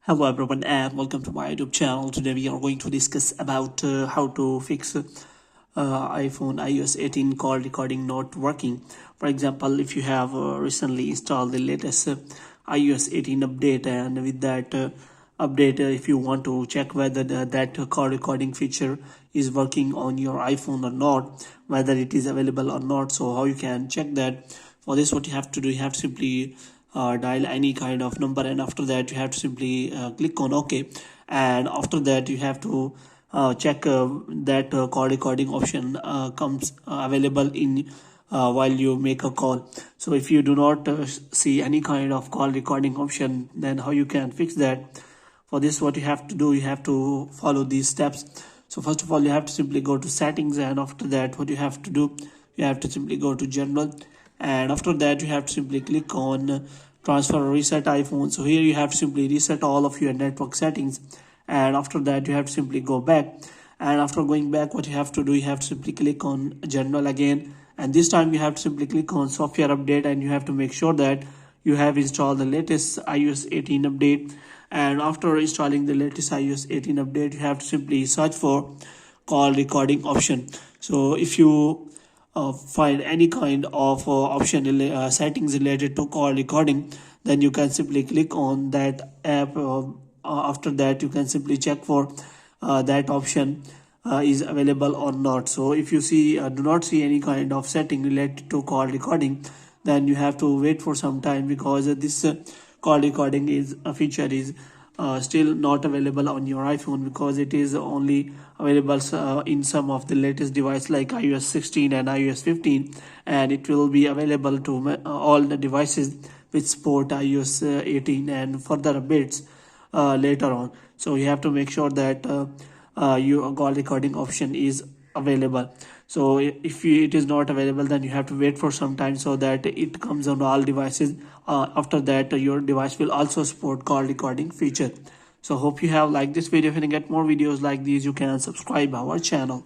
Hello everyone and welcome to my YouTube channel. Today we are going to discuss about how to fix iPhone iOS 18 call recording not working. For example, if you have recently installed the latest iOS 18 update, and with that update, if you want to check whether that call recording feature is working on your iPhone or not, whether it is available or not, so how you can check that. For this, what you have to do, you have to simply dial any kind of number, and after that you have to simply click on OK, and after that you have to check that call recording option comes available in while you make a call. So if you do not see any kind of call recording option, then how you can fix that? For this, what you have to do, you have to follow these steps. So first of all, you have to simply go to settings, and after that what you have to do, you have to simply go to general, and after that you have to simply click on transfer or reset iPhone. So here you have to simply reset all of your network settings, and after that you have to simply go back, and after going back what you have to do, you have to simply click on general again, and this time you have to simply click on software update, and you have to make sure that you have installed the latest iOS 18 update. And after installing the latest iOS 18 update, you have to simply search for call recording option. So if you find any kind of option settings related to call recording, then you can simply click on that app. After that you can simply check for that option is available or not. So if you do not see any kind of setting related to call recording, then you have to wait for some time, because this call recording is a feature is still not available on your iPhone, because it is only available in some of the latest device like iOS 16 and iOS 15, and it will be available to all the devices which support iOS 18 and further updates later on. So you have to make sure that your call recording option is available. So if it is not available, then you have to wait for some time so that it comes on all devices. After that your device will also support call recording feature. So hope you have liked this video. If you get more videos like these, you can subscribe our channel.